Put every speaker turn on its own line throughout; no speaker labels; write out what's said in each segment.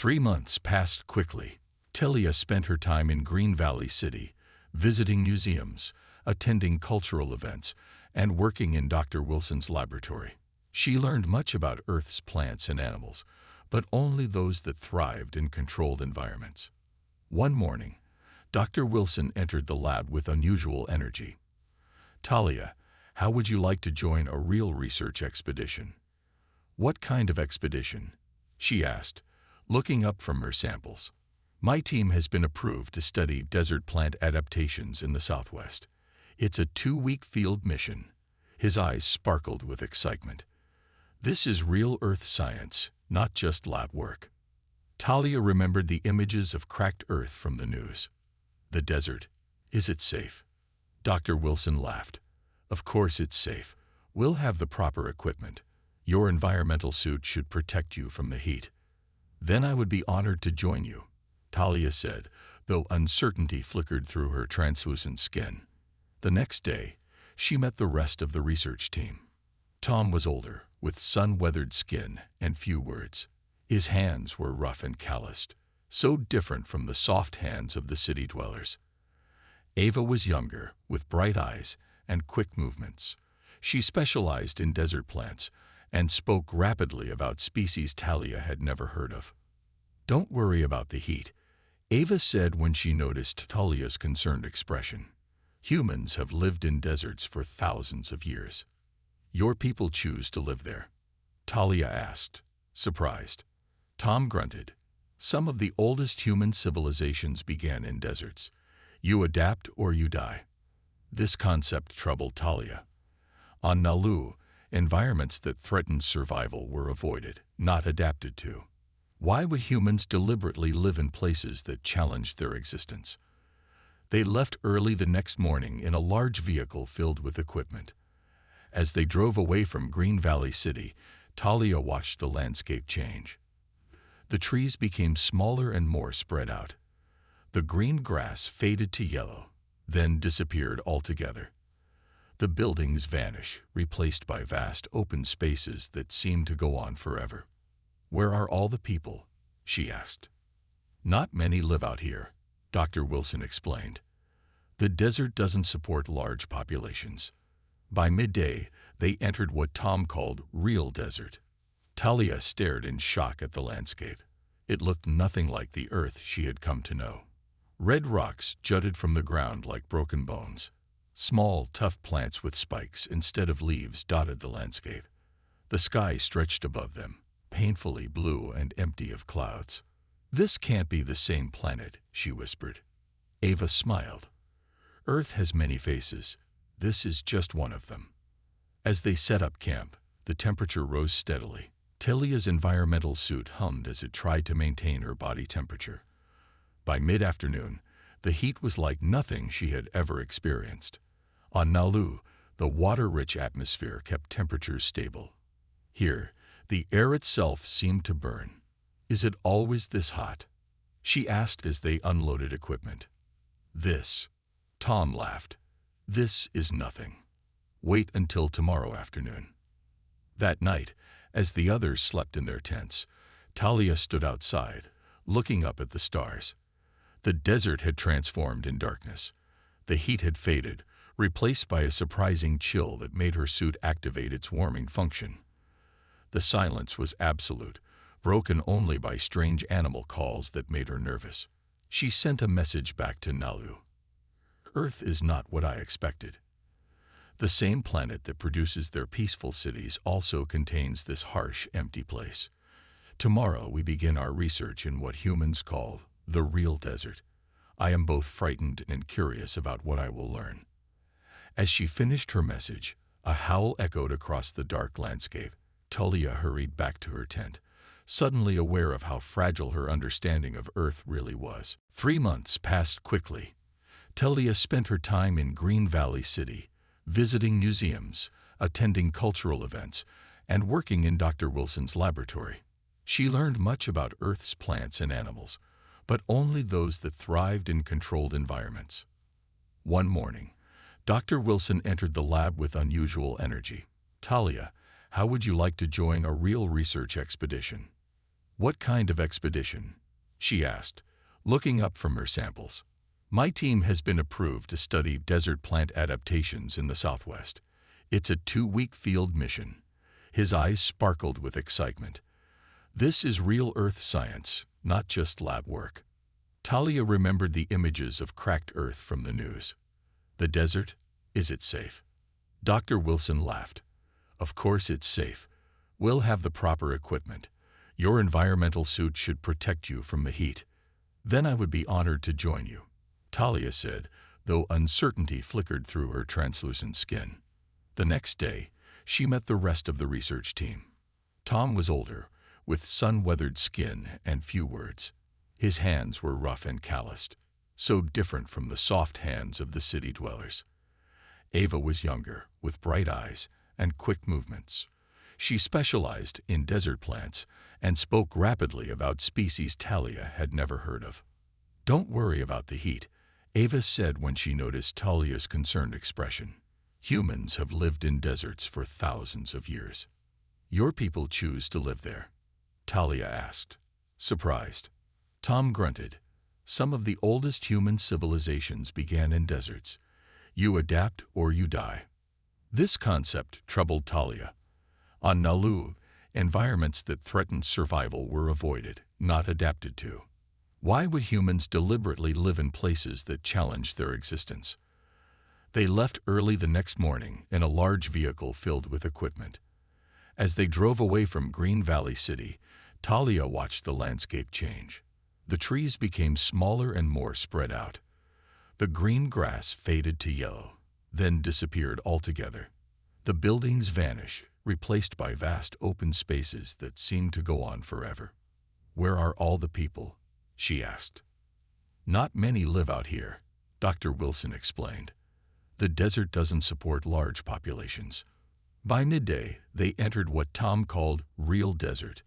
3 months passed quickly. Talia spent her time in Green Valley City, visiting museums, attending cultural events, and working in Dr. Wilson's laboratory. She learned much about Earth's plants and animals, but only those that thrived in controlled environments. One morning, Dr. Wilson entered the lab with unusual energy. "Talia, how would you like to join a real research expedition?" "What kind of expedition?" she asked, looking up from her samples. "My team has been approved to study desert plant adaptations in the Southwest. It's a 2-week field mission." His eyes sparkled with excitement. "This is real Earth science, not just lab work." Talia remembered the images of cracked Earth from the news. "The desert, is it safe?" Dr. Wilson laughed. "Of course it's safe. We'll have the proper equipment. Your environmental suit should protect you from the heat." "Then I would be honored to join you," Talia said, though uncertainty flickered through her translucent skin. The next day, she met the rest of the research team. Tom was older, with sun-weathered skin and few words. His hands were rough and calloused, so different from the soft hands of the city dwellers. Ava was younger, with bright eyes and quick movements. She specialized in desert plants and spoke rapidly about species Talia had never heard of. "Don't worry about the heat," Ava said when she noticed Talia's concerned expression. "Humans have lived in deserts for thousands of years." "Your people choose to live there?" Talia asked, surprised. Tom grunted. "Some of the oldest human civilizations began in deserts. You adapt or you die." This concept troubled Talia. On Nalu, environments that threatened survival were avoided, not adapted to. Why would humans deliberately live in places that challenged their existence? They left early the next morning in a large vehicle filled with equipment. As they drove away from Green Valley City, Talia watched the landscape change. The trees became smaller and more spread out. The green grass faded to yellow, then disappeared altogether. The buildings vanished, replaced by vast open spaces that seemed to go on forever. "Where are all the people?" she asked. "Not many live out here," Dr. Wilson explained. "The desert doesn't support large populations." By midday, they entered what Tom called real desert. Talia stared in shock at the landscape. It looked nothing like the Earth she had come to know. Red rocks jutted from the ground like broken bones. Small, tough plants with spikes instead of leaves dotted the landscape. The sky stretched above them, painfully blue and empty of clouds. "This can't be the same planet," she whispered. Ava smiled. "Earth has many faces. This is just one of them." As they set up camp, the temperature rose steadily. Talia's environmental suit hummed as it tried to maintain her body temperature. By mid-afternoon, the heat was like nothing she had ever experienced. On Nalu, the water-rich atmosphere kept temperatures stable. Here, the air itself seemed to burn. "Is it always this hot?" she asked as they unloaded equipment. "This," Tom laughed. "This is nothing. Wait until tomorrow afternoon." That night, as the others slept in their tents, Talia stood outside, looking up at the stars. The desert had transformed in darkness. The heat had faded, replaced by a surprising chill that made her suit activate its warming function. The silence was absolute, broken only by strange animal calls that made her nervous. She sent a message back to Nalu. "Earth is not what I expected." The same planet that produces their peaceful cities also contains this harsh, empty place. Tomorrow we begin our research in what humans call the real desert. I am both frightened and curious about what I will learn. As she finished her message, a howl echoed across the dark landscape. Talia hurried back to her tent, suddenly aware of how fragile her understanding of Earth really was. 3 months passed quickly. Talia spent her time in Green Valley City, visiting museums, attending cultural events, and working in Dr. Wilson's laboratory. She learned much about Earth's plants and animals, but only those that thrived in controlled environments. One morning, Dr. Wilson entered the lab with unusual energy. "Talia, how would you like to join a real research expedition?" "What kind of expedition?" she asked, looking up from her samples. "My team has been approved to study desert plant adaptations in the Southwest. It's a 2-week field mission." His eyes sparkled with excitement. "This is real Earth science, not just lab work." Talia remembered the images of cracked Earth from the news. "The desert? Is it safe?" Dr. Wilson laughed. "Of course it's safe. We'll have the proper equipment. Your environmental suit should protect you from the heat." "Then I would be honored to join you," Talia said, though uncertainty flickered through her translucent skin. The next day, she met the rest of the research team. Tom was older, with sun-weathered skin and few words. His hands were rough and calloused, so different from the soft hands of the city dwellers. Ava was younger, with bright eyes and quick movements. She specialized in desert plants and spoke rapidly about species Talia had never heard of. "Don't worry about the heat," Ava said when she noticed Talia's concerned expression. "Humans have lived in deserts for thousands of years." "Your people choose to live there?" Talia asked, surprised. Tom grunted. "Some of the oldest human civilizations began in deserts. You adapt or you die." This concept troubled Talia. On Nalu, environments that threatened survival were avoided, not adapted to. Why would humans deliberately live in places that challenged their existence? They left early the next morning in a large vehicle filled with equipment. As they drove away from Green Valley City, Talia watched the landscape change. The trees became smaller and more spread out. The green grass faded to yellow, then disappeared altogether. The buildings vanished, replaced by vast open spaces that seemed to go on forever. "Where are all the people?" she asked. "Not many live out here," Dr. Wilson explained. "The desert doesn't support large populations." By midday, they entered what Tom called real desert.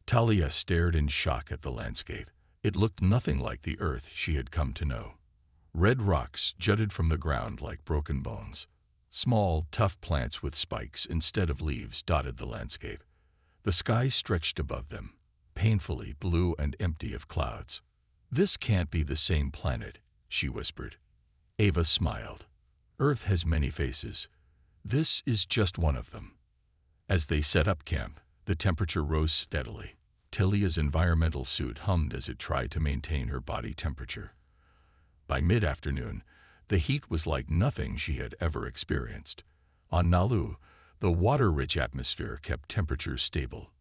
Talia stared in shock at the landscape. It looked nothing like the Earth she had come to know. Red rocks jutted from the ground like broken bones. Small, tough plants with spikes instead of leaves dotted the landscape. The sky stretched above them, painfully blue and empty of clouds. "This can't be the same planet," she whispered. Ava smiled. "Earth has many faces. This is just one of them." As they set up camp, the temperature rose steadily. Talia's environmental suit hummed as it tried to maintain her body temperature. By mid-afternoon, the heat was like nothing she had ever experienced. On Nalu, the water-rich atmosphere kept temperatures stable.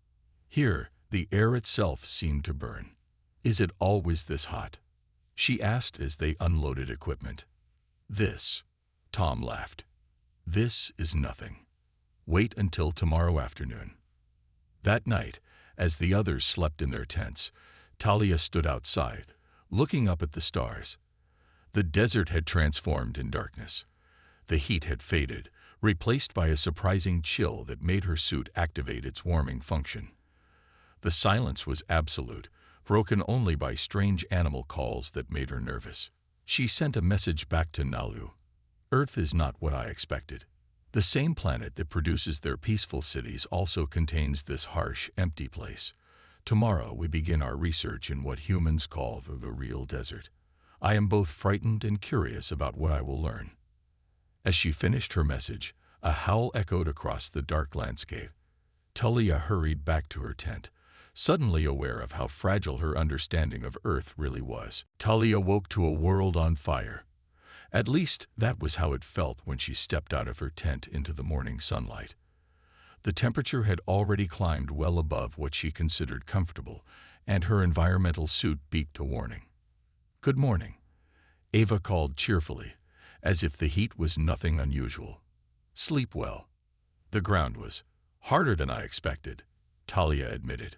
Here, the air itself seemed to burn. "Is it always this hot?" she asked as they unloaded equipment. "This," Tom laughed. "This is nothing. Wait until tomorrow afternoon." That night, as the others slept in their tents, Talia stood outside, looking up at the stars. The desert had transformed in darkness. The heat had faded, replaced by a surprising chill that made her suit activate its warming function. The silence was absolute, broken only by strange animal calls that made her nervous. She sent a message back to Nalu. "Earth is not what I expected. The same planet that produces their peaceful cities also contains this harsh, empty place. Tomorrow we begin our research in what humans call the real desert. I am both frightened and curious about what I will learn." As she finished her message, a howl echoed across the dark landscape. Talia hurried back to her tent, suddenly aware of how fragile her understanding of Earth really was. Talia woke to a world on fire. At least that was how it felt when she stepped out of her tent into the morning sunlight. The temperature had already climbed well above what she considered comfortable, and her environmental suit beeped a warning. "Good morning," Ava called cheerfully, as if the heat was nothing unusual. "Sleep well." "The ground was harder than I expected," Talia admitted.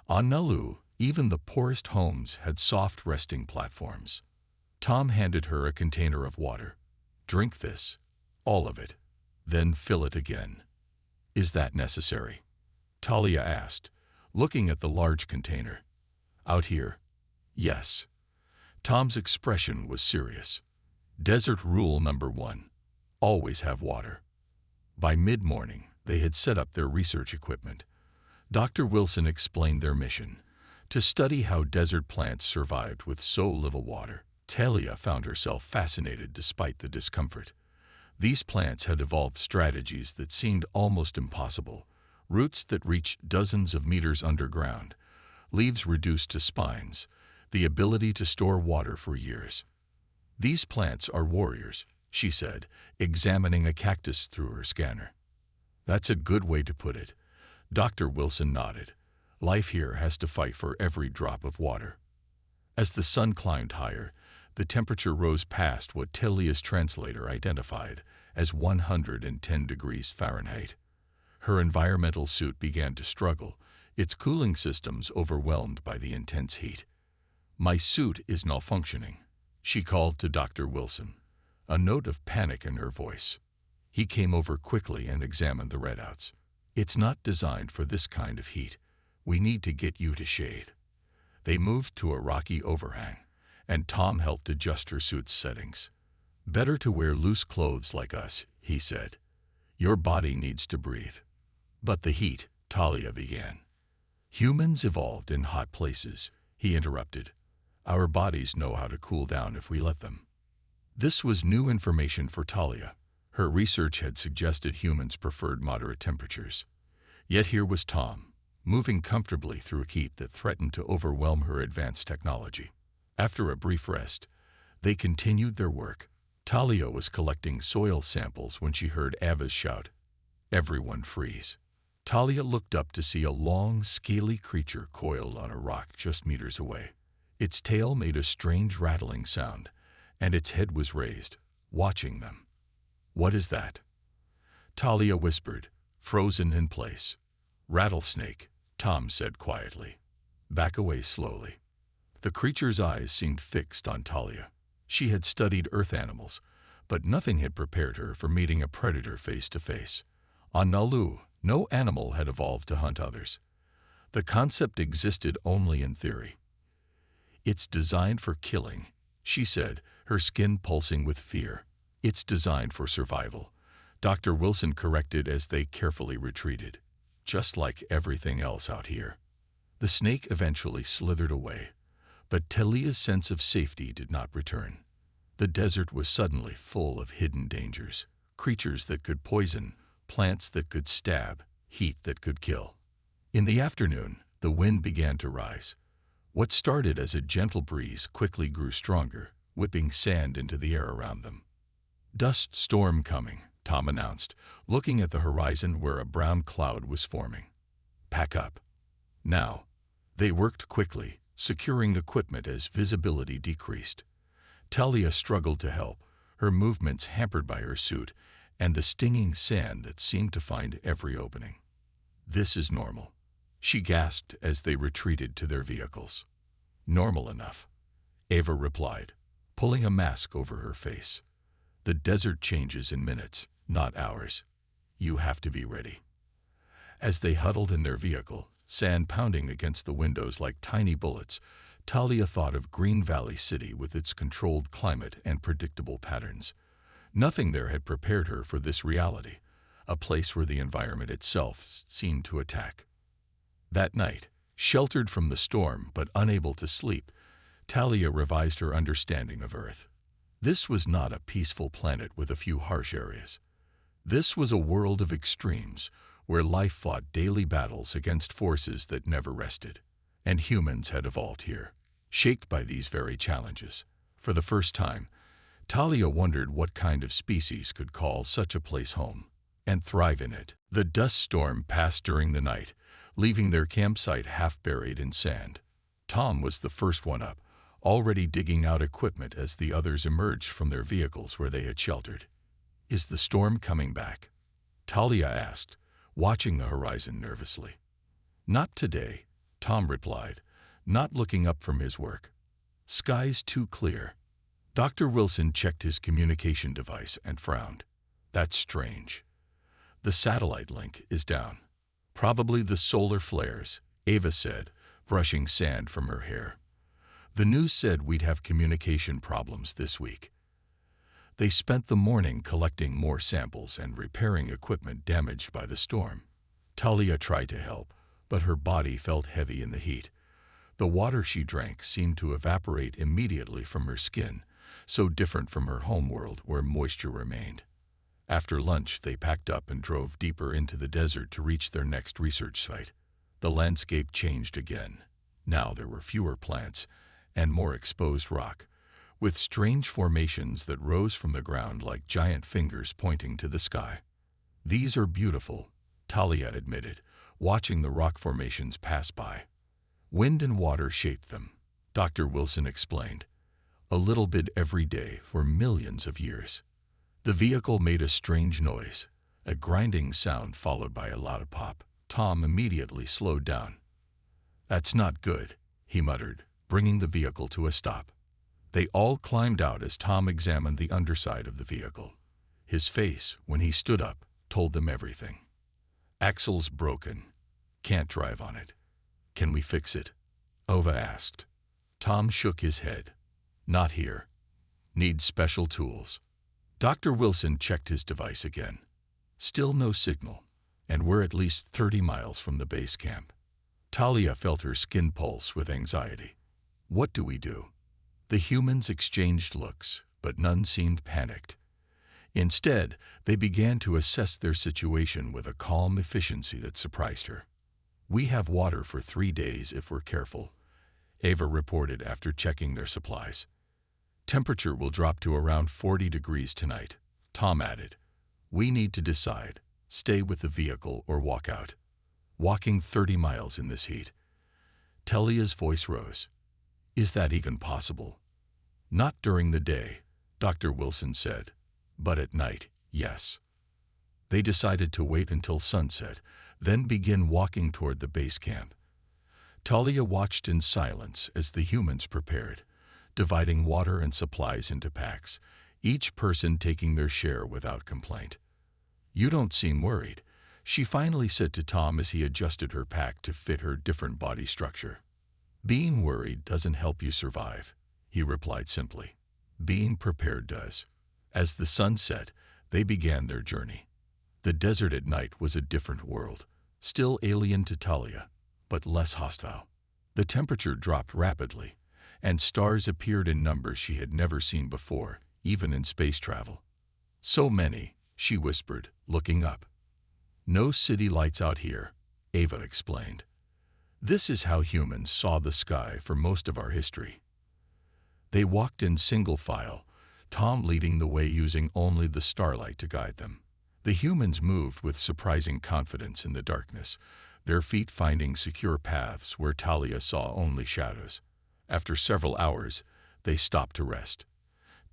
On Nalu, even the poorest homes had soft resting platforms. Tom handed her a container of water. "Drink this, all of it, then fill it again." "Is that necessary?" Talia asked, looking at the large container. "Out here?" "Yes." Tom's expression was serious. Desert rule number 1, always have water. By mid-morning, they had set up their research equipment. Dr. Wilson explained their mission. to study how desert plants survived with so little water. Talia found herself fascinated despite the discomfort. These plants had evolved strategies that seemed almost impossible: roots that reached dozens of meters underground, leaves reduced to spines, the ability to store water for years. "These plants are warriors," she said, examining a cactus through her scanner. "That's a good way to put it." Dr. Wilson nodded. "Life here has to fight for every drop of water." As the sun climbed higher, the temperature rose past what Talia's translator identified as 110 degrees Fahrenheit. Her environmental suit began to struggle, its cooling systems overwhelmed by the intense heat. "My suit is malfunctioning," she called to Dr. Wilson, a note of panic in her voice. He came over quickly and examined the readouts. "It's not designed for this kind of heat. We need to get you to shade." They moved to a rocky overhang, and Tom helped adjust her suit's settings. "Better to wear loose clothes like us," he said. "Your body needs to breathe." "But the heat," Talia began. "Humans evolved in hot places," he interrupted. "Our bodies know how to cool down if we let them." This was new information for Talia. Her research had suggested humans preferred moderate temperatures. Yet here was Tom, moving comfortably through a heat that threatened to overwhelm her advanced technology. After a brief rest, they continued their work. Talia was collecting soil samples when she heard Ava's shout, "Everyone freeze." Talia looked up to see a long, scaly creature coiled on a rock just meters away. Its tail made a strange rattling sound, and its head was raised, watching them. "What is that?" Talia whispered, frozen in place. "Rattlesnake," Tom said quietly. "Back away slowly." The creature's eyes seemed fixed on Talia. She had studied earth animals, but nothing had prepared her for meeting a predator face to face. On Nalu, no animal had evolved to hunt others. The concept existed only in theory. "It's designed for killing," she said, her skin pulsing with fear. "It's designed for survival," Dr. Wilson corrected as they carefully retreated. "Just like everything else out here." The snake eventually slithered away, but Talia's sense of safety did not return. The desert was suddenly full of hidden dangers: creatures that could poison, plants that could stab, heat that could kill. In the afternoon, the wind began to rise. What started as a gentle breeze quickly grew stronger, whipping sand into the air around them. "Dust storm coming," Tom announced, looking at the horizon where a brown cloud was forming. "Pack up." Now. They worked quickly, securing equipment as visibility decreased. Talia struggled to help, her movements hampered by her suit and the stinging sand that seemed to find every opening. "This is normal," she gasped as they retreated to their vehicles. "Normal enough," Ava replied, pulling a mask over her face. "The desert changes in minutes, not hours. You have to be ready." As they huddled in their vehicle, sand pounding against the windows like tiny bullets, Talia thought of Green Valley City with its controlled climate and predictable patterns. Nothing there had prepared her for this reality, a place where the environment itself seemed to attack. That night, sheltered from the storm but unable to sleep, Talia revised her understanding of Earth. This was not a peaceful planet with a few harsh areas. This was a world of extremes, where life fought daily battles against forces that never rested. And humans had evolved here, shaped by these very challenges. For the first time, Talia wondered what kind of species could call such a place home and thrive in it. The dust storm passed during the night, leaving their campsite half buried in sand. Tom was the first one up, already digging out equipment as the others emerged from their vehicles where they had sheltered. "Is the storm coming back?" Talia asked, watching the horizon nervously. "Not today," Tom replied, not looking up from his work. "Sky's too clear." Dr. Wilson checked his communication device and frowned. "That's strange. The satellite link is down." "Probably the solar flares," Ava said, brushing sand from her hair. "The news said we'd have communication problems this week." They spent the morning collecting more samples and repairing equipment damaged by the storm. Talia tried to help, but her body felt heavy in the heat. The water she drank seemed to evaporate immediately from her skin, so different from her homeworld where moisture remained. After lunch, they packed up and drove deeper into the desert to reach their next research site. The landscape changed again. Now there were fewer plants and more exposed rock, with strange formations that rose from the ground like giant fingers pointing to the sky. "These are beautiful," Talia admitted, watching the rock formations pass by. "Wind and water shaped them," Dr. Wilson explained. "A little bit every day for millions of years." The vehicle made a strange noise, a grinding sound followed by a loud pop. Tom immediately slowed down. "That's not good," he muttered, bringing the vehicle to a stop. They all climbed out as Tom examined the underside of the vehicle. His face, when he stood up, told them everything. "Axle's broken. Can't drive on it. Can we fix it?" Ova asked. Tom shook his head. "Not here. Needs special tools." Dr. Wilson checked his device again. Still no signal, and we're at least 30 miles from the base camp. Talia felt her skin pulse with anxiety. "What do we do?" The humans exchanged looks, but none seemed panicked. Instead, they began to assess their situation with a calm efficiency that surprised her. "We have water for 3 days if we're careful," Ava reported after checking their supplies. "Temperature will drop to around 40 degrees tonight," Tom added. "We need to decide, stay with the vehicle or walk out. Walking 30 miles in this heat." Talia's voice rose. "Is that even possible?" "Not during the day," Dr. Wilson said. "But at night, yes." They decided to wait until sunset, then begin walking toward the base camp. Talia watched in silence as the humans prepared, dividing water and supplies into packs, each person taking their share without complaint. "You don't seem worried," she finally said to Tom as he adjusted her pack to fit her different body structure. "Being worried doesn't help you survive," he replied simply. "Being prepared does." As the sun set, they began their journey. The desert at night was a different world, still alien to Talia, but less hostile. The temperature dropped rapidly, and stars appeared in numbers she had never seen before, even in space travel. "So many," she whispered, looking up. "No city lights out here," Ava explained. "This is how humans saw the sky for most of our history." They walked in single file, Tom leading the way using only the starlight to guide them. The humans moved with surprising confidence in the darkness, their feet finding secure paths where Talia saw only shadows. After several hours, they stopped to rest.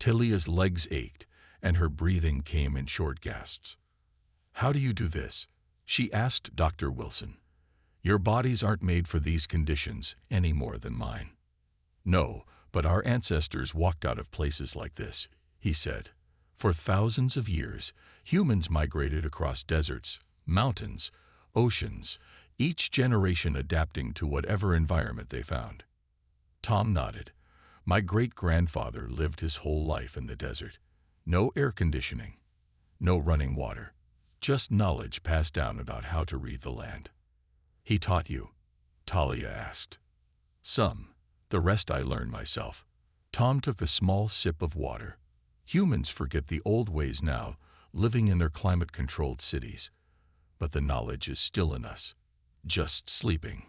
Talia's legs ached, and her breathing came in short gasps. "How do you do this?" she asked Dr. Wilson. "Your bodies aren't made for these conditions any more than mine." "No, but our ancestors walked out of places like this," he said. "For thousands of years, humans migrated across deserts, mountains, oceans, each generation adapting to whatever environment they found." Tom nodded. "My great-grandfather lived his whole life in the desert. No air conditioning, no running water, just knowledge passed down about how to read the land." "He taught you?" Talia asked. "Some. The rest I learned myself." Tom took a small sip of water. "Humans forget the old ways now, living in their climate-controlled cities. But the knowledge is still in us, just sleeping."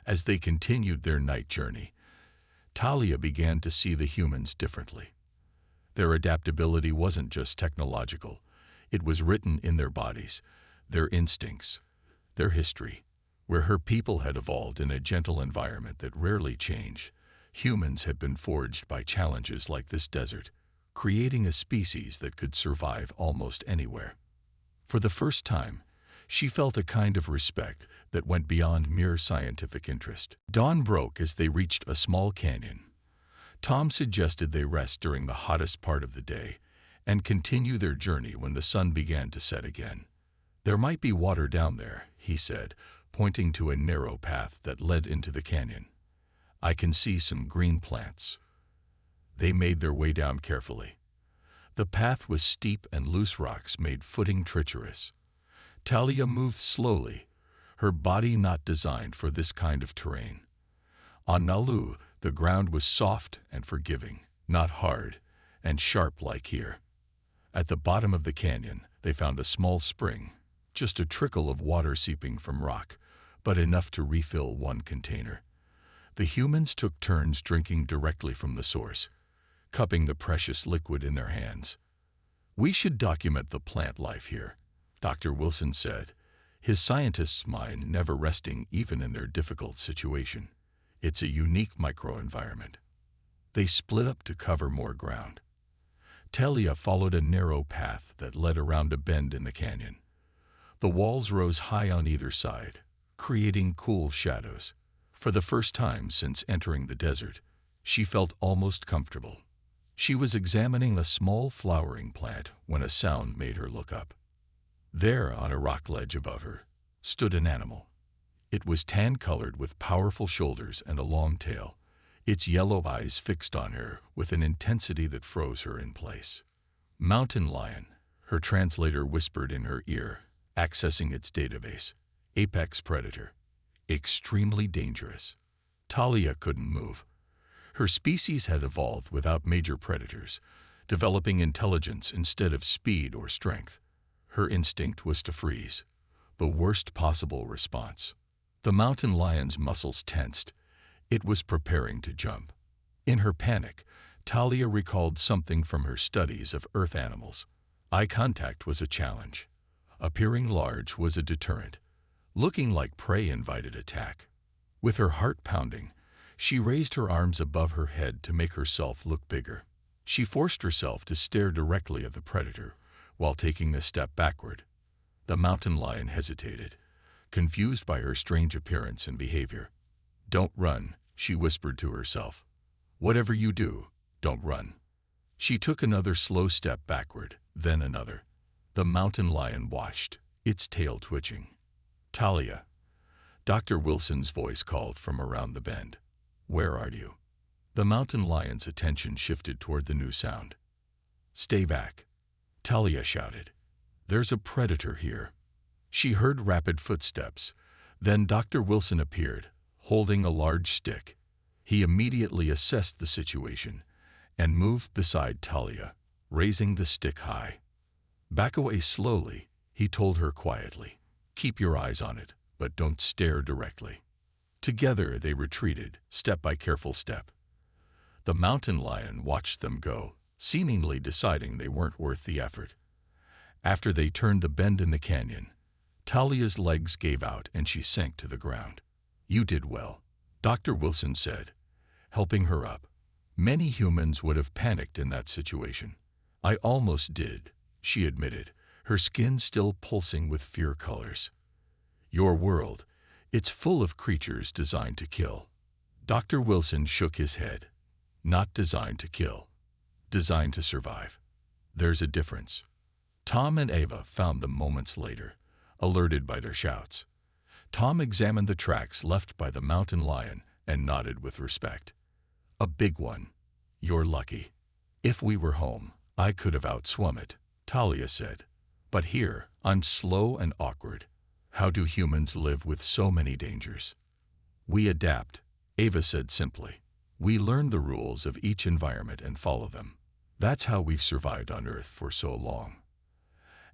As they continued their night journey, Talia began to see the humans differently. Their adaptability wasn't just technological. It was written in their bodies, their instincts, their history. Where her people had evolved in a gentle environment that rarely changed, humans had been forged by challenges like this desert, creating a species that could survive almost anywhere. For the first time, she felt a kind of respect that went beyond mere scientific interest. Dawn broke as they reached a small canyon. Tom suggested they rest during the hottest part of the day and continue their journey when the sun began to set again. "There might be water down there," he said, pointing to a narrow path that led into the canyon. "I can see some green plants." They made their way down carefully. The path was steep and loose rocks made footing treacherous. Talia moved slowly, her body not designed for this kind of terrain. On Nalu, the ground was soft and forgiving, not hard and sharp like here. At the bottom of the canyon, they found a small spring, just a trickle of water seeping from rock, but enough to refill one container. The humans took turns drinking directly from the source, cupping the precious liquid in their hands. "We should document the plant life here," Dr. Wilson said, his scientist's mind never resting even in their difficult situation. "It's a unique microenvironment." They split up to cover more ground. Talia followed a narrow path that led around a bend in the canyon. The walls rose high on either side, creating cool shadows. For the first time since entering the desert, she felt almost comfortable. She was examining a small flowering plant when a sound made her look up. There, on a rock ledge above her, stood an animal. It was tan-colored with powerful shoulders and a long tail, its yellow eyes fixed on her with an intensity that froze her in place. "Mountain lion," her translator whispered in her ear, accessing its database. "Apex predator. Extremely dangerous." Talia couldn't move. Her species had evolved without major predators, developing intelligence instead of speed or strength. Her instinct was to freeze, the worst possible response. The mountain lion's muscles tensed. It was preparing to jump. In her panic, Talia recalled something from her studies of earth animals. Eye contact was a challenge. Appearing large was a deterrent. Looking like prey invited attack. With her heart pounding, she raised her arms above her head to make herself look bigger. She forced herself to stare directly at the predator while taking a step backward. The mountain lion hesitated, confused by her strange appearance and behavior. "Don't run," she whispered to herself. "Whatever you do, don't run." She took another slow step backward, then another. The mountain lion watched, its tail twitching. "Talia," Dr. Wilson's voice called from around the bend. "Where are you?" The mountain lion's attention shifted toward the new sound. "Stay back," Talia shouted. "There's a predator here." She heard rapid footsteps. Then Dr. Wilson appeared, holding a large stick. He immediately assessed the situation and moved beside Talia, raising the stick high. "Back away slowly," he told her quietly. "Keep your eyes on it, but don't stare directly." Together they retreated, step by careful step. The mountain lion watched them go, seemingly deciding they weren't worth the effort. After they turned the bend in the canyon, Talia's legs gave out and she sank to the ground. "You did well," Dr. Wilson said, helping her up. "Many humans would have panicked in that situation." "I almost did," she admitted, her skin still pulsing with fear colors. "Your world, it's full of creatures designed to kill." Dr. Wilson shook his head. "Not designed to kill, designed to survive. There's a difference." Tom and Ava found them moments later, alerted by their shouts. Tom examined the tracks left by the mountain lion and nodded with respect. "A big one. You're lucky. If we were home, I could have outswum it," Talia said. "But here, I'm slow and awkward. How do humans live with so many dangers?" "We adapt," Ava said simply. "We learn the rules of each environment and follow them. That's how we've survived on Earth for so long."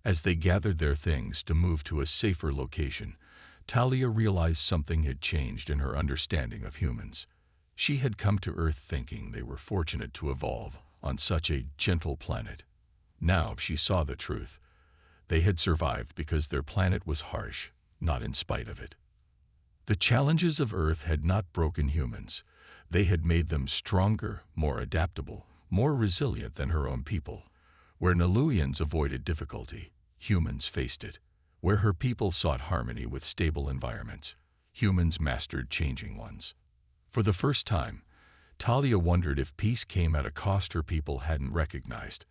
As they gathered their things to move to a safer location, Talia realized something had changed in her understanding of humans. She had come to Earth thinking they were fortunate to evolve on such a gentle planet. Now she saw the truth. They had survived because their planet was harsh, not in spite of it. The challenges of Earth had not broken humans. They had made them stronger, more adaptable, more resilient than her own people. Where Naluians avoided difficulty, humans faced it. Where her people sought harmony with stable environments, humans mastered changing ones. For the first time, Talia wondered if peace came at a cost her people hadn't recognized.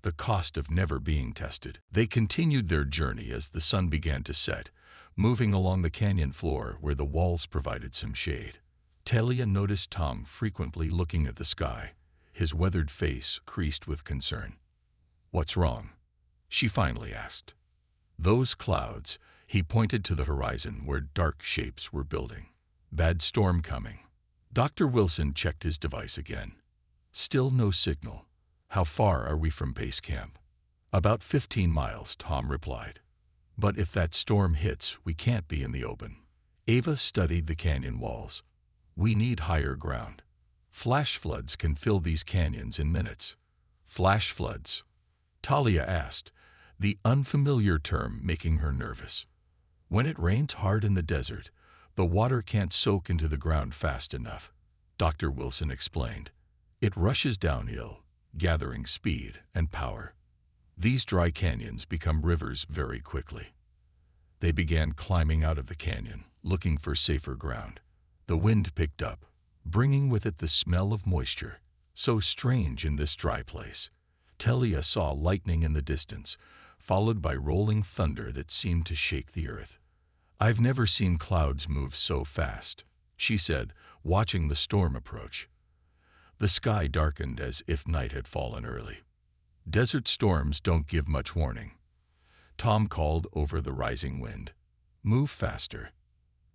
The cost of never being tested. They continued their journey as the sun began to set, moving along the canyon floor where the walls provided some shade. Talia noticed Tom frequently looking at the sky, his weathered face creased with concern. "What's wrong?" she finally asked. "Those clouds," he pointed to the horizon where dark shapes were building. "Bad storm coming." Dr. Wilson checked his device again. Still no signal. How far are we from base camp? About 15 miles, Tom replied. But if that storm hits, we can't be in the open. Ava studied the canyon walls. We need higher ground. Flash floods can fill these canyons in minutes. Flash floods? Talia asked, the unfamiliar term making her nervous. When it rains hard in the desert, the water can't soak into the ground fast enough, Dr. Wilson explained. It rushes downhill, gathering speed and power. These dry canyons become rivers very quickly. They began climbing out of the canyon, looking for safer ground. The wind picked up, bringing with it the smell of moisture, so strange in this dry place. Talia saw lightning in the distance, followed by rolling thunder that seemed to shake the earth. I've never seen clouds move so fast, she said, watching the storm approach. The sky darkened as if night had fallen early. Desert storms don't give much warning. Tom called over the rising wind. Move faster.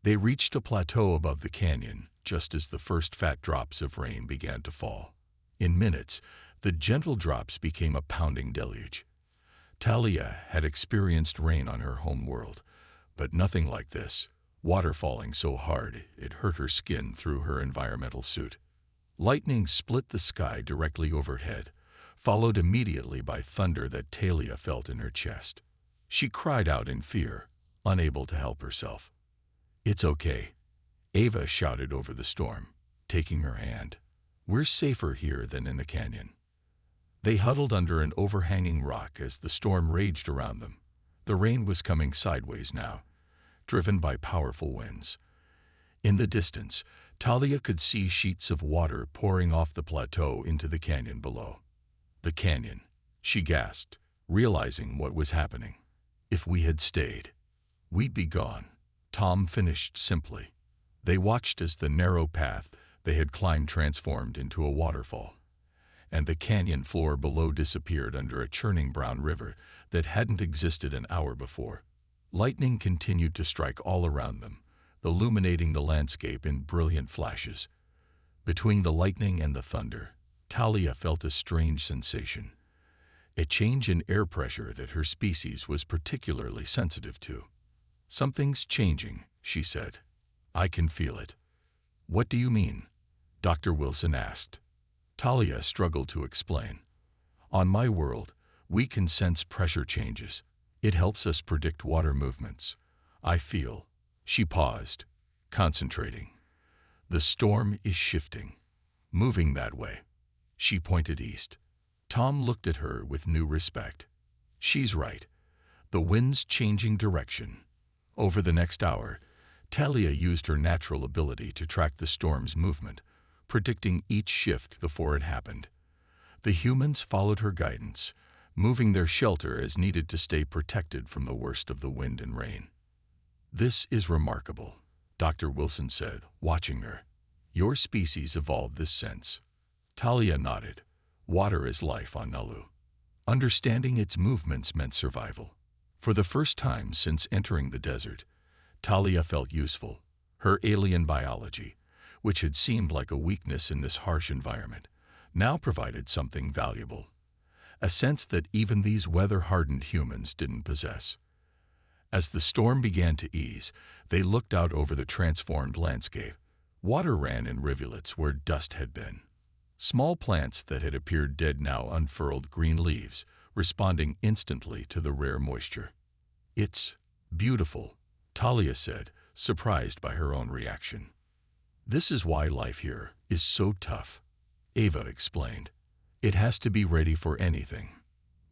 They reached a plateau above the canyon just as the first fat drops of rain began to fall. In minutes, the gentle drops became a pounding deluge. Talia had experienced rain on her home world, but nothing like this, water falling so hard it hurt her skin through her environmental suit. Lightning split the sky directly overhead, followed immediately by thunder that Talia felt in her chest. She cried out in fear, unable to help herself. It's okay, Ava shouted over the storm, taking her hand. We're safer here than in the canyon. They huddled under an overhanging rock as the storm raged around them. The rain was coming sideways now, driven by powerful winds. In the distance, Talia could see sheets of water pouring off the plateau into the canyon below. The canyon, she gasped, realizing what was happening. If we had stayed, we'd be gone, Tom finished simply. They watched as the narrow path they had climbed transformed into a waterfall, and the canyon floor below disappeared under a churning brown river that hadn't existed an hour before. Lightning continued to strike all around them, illuminating the landscape in brilliant flashes. Between the lightning and the thunder, Talia felt a strange sensation, a change in air pressure that her species was particularly sensitive to. Something's changing, she said. I can feel it. What do you mean? Dr. Wilson asked. Talia struggled to explain. On my world, we can sense pressure changes. It helps us predict water movements. I feel. She paused, concentrating. The storm is shifting, moving that way. She pointed east. Tom looked at her with new respect. She's right. The wind's changing direction. Over the next hour, Talia used her natural ability to track the storm's movement, predicting each shift before it happened. The humans followed her guidance, moving their shelter as needed to stay protected from the worst of the wind and rain. This is remarkable, Dr. Wilson said, watching her. Your species evolved this sense. Talia nodded. Water is life on Nalu. Understanding its movements meant survival. For the first time since entering the desert, Talia felt useful. Her alien biology, which had seemed like a weakness in this harsh environment, now provided something valuable. A sense that even these weather-hardened humans didn't possess. As the storm began to ease, they looked out over the transformed landscape. Water ran in rivulets where dust had been. Small plants that had appeared dead now unfurled green leaves, responding instantly to the rare moisture. It's beautiful, Talia said, surprised by her own reaction. This is why life here is so tough, Ava explained. It has to be ready for anything.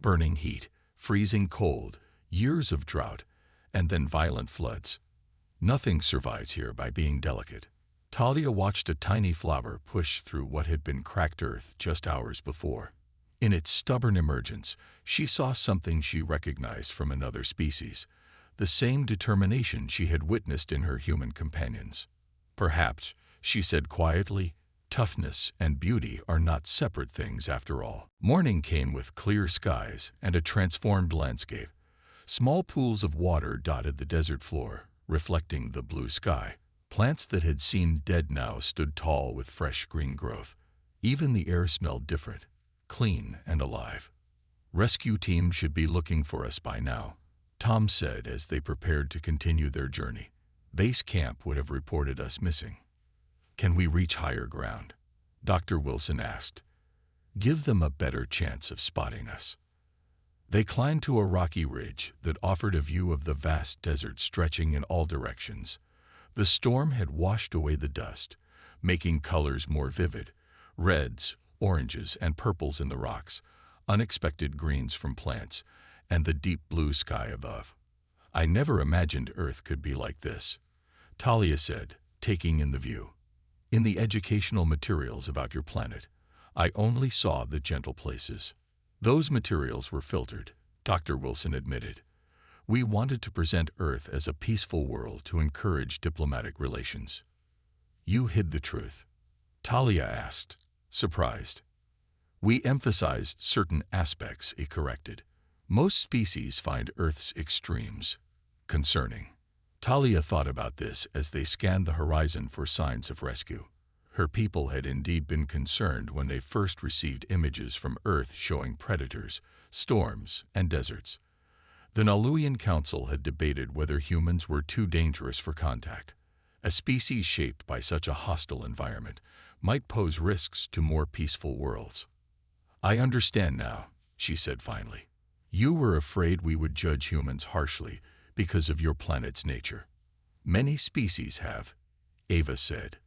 Burning heat, freezing cold, years of drought, and then violent floods. Nothing survives here by being delicate. Talia watched a tiny flower push through what had been cracked earth just hours before. In its stubborn emergence, she saw something she recognized from another species, the same determination she had witnessed in her human companions. Perhaps, she said quietly, toughness and beauty are not separate things after all. Morning came with clear skies and a transformed landscape. Small pools of water dotted the desert floor, reflecting the blue sky. Plants that had seemed dead now stood tall with fresh green growth. Even the air smelled different, clean and alive. "Rescue team should be looking for us by now," Tom said as they prepared to continue their journey. "Base camp would have reported us missing." "Can we reach higher ground?" Dr. Wilson asked. "Give them a better chance of spotting us." They climbed to a rocky ridge that offered a view of the vast desert stretching in all directions. The storm had washed away the dust, making colors more vivid: reds, oranges, and purples in the rocks, unexpected greens from plants, and the deep blue sky above. "I never imagined Earth could be like this," Talia said, taking in the view. "In the educational materials about your planet, I only saw the gentle places." "Those materials were filtered," Dr. Wilson admitted. "We wanted to present Earth as a peaceful world to encourage diplomatic relations." "You hid the truth?" Talia asked, surprised. "We emphasized certain aspects," he corrected. "Most species find Earth's extremes concerning." Talia thought about this as they scanned the horizon for signs of rescue. Her people had indeed been concerned when they first received images from Earth showing predators, storms, and deserts. The Naluian Council had debated whether humans were too dangerous for contact. A species shaped by such a hostile environment might pose risks to more peaceful worlds. "I understand now," she said finally. "You were afraid we would judge humans harshly because of your planet's nature." "Many species have," Ava said.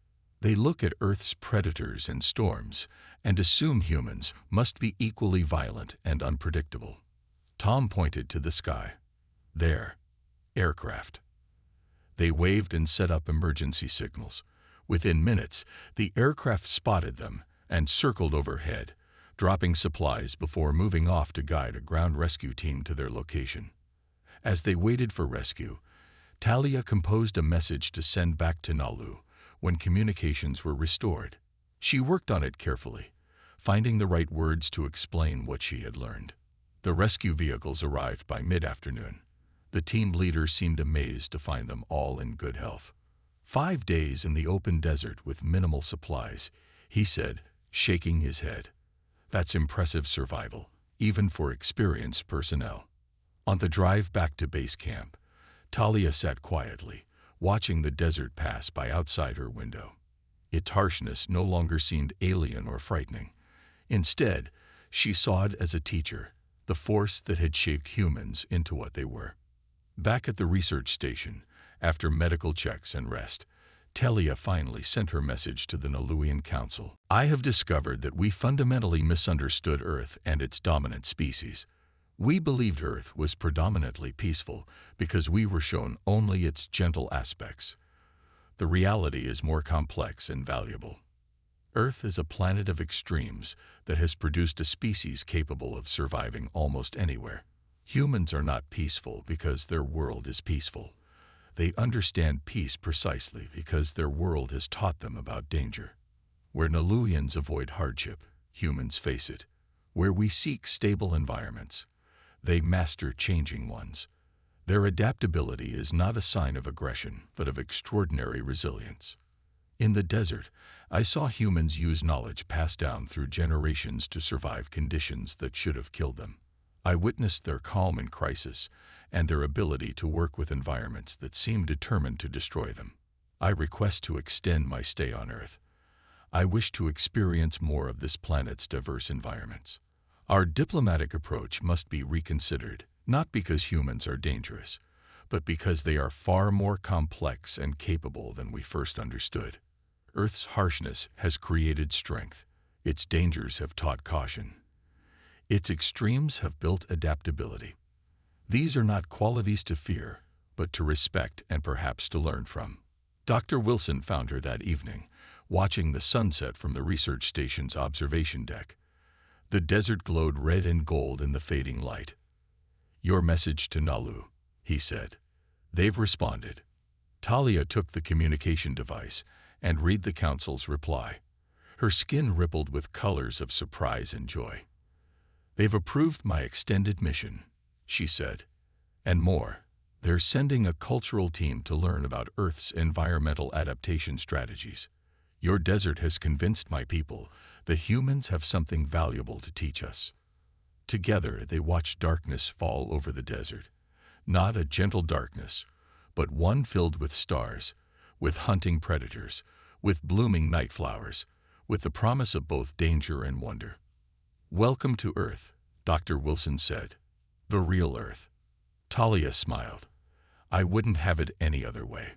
"They look at Earth's predators and storms and assume humans must be equally violent and unpredictable." Tom pointed to the sky. "There, aircraft." They waved and set up emergency signals. Within minutes, the aircraft spotted them and circled overhead, dropping supplies before moving off to guide a ground rescue team to their location. As they waited for rescue, Talia composed a message to send back to Nalu when communications were restored. She worked on it carefully, finding the right words to explain what she had learned. The rescue vehicles arrived by mid-afternoon. The team leader seemed amazed to find them all in good health. 5 days in the open desert with minimal supplies, he said, shaking his head. "That's impressive survival, even for experienced personnel." On the drive back to base camp, Talia sat quietly, watching the desert pass by outside her window. Its harshness no longer seemed alien or frightening. Instead, she saw it as a teacher, the force that had shaped humans into what they were. Back at the research station, after medical checks and rest, Talia finally sent her message to the Naluian Council. "I have discovered that we fundamentally misunderstood Earth and its dominant species. We believed Earth was predominantly peaceful because we were shown only its gentle aspects. The reality is more complex and valuable. Earth is a planet of extremes that has produced a species capable of surviving almost anywhere. Humans are not peaceful because their world is peaceful. They understand peace precisely because their world has taught them about danger. Where Naluians avoid hardship, humans face it. Where we seek stable environments, they master changing ones. Their adaptability is not a sign of aggression, but of extraordinary resilience. In the desert, I saw humans use knowledge passed down through generations to survive conditions that should have killed them. I witnessed their calm in crisis and their ability to work with environments that seemed determined to destroy them. I request to extend my stay on Earth. I wish to experience more of this planet's diverse environments. Our diplomatic approach must be reconsidered, not because humans are dangerous, but because they are far more complex and capable than we first understood. Earth's harshness has created strength. Its dangers have taught caution. Its extremes have built adaptability. These are not qualities to fear, but to respect and perhaps to learn from." Dr. Wilson found her that evening, watching the sunset from the research station's observation deck. The desert glowed red and gold in the fading light. "Your message to Nalu," he said. "They've responded." Talia took the communication device and read the council's reply. Her skin rippled with colors of surprise and joy. "They've approved my extended mission," she said. "And more, They're sending a cultural team to learn about Earth's environmental adaptation strategies. Your desert has convinced my people that humans have something valuable to teach us. Together, they watch darkness fall over the desert. Not a gentle darkness, but one filled with stars, with hunting predators, with blooming night flowers, with the promise of both danger and wonder. "Welcome to Earth," Dr. Wilson said. "The real Earth." Talia smiled. "I wouldn't have it any other way."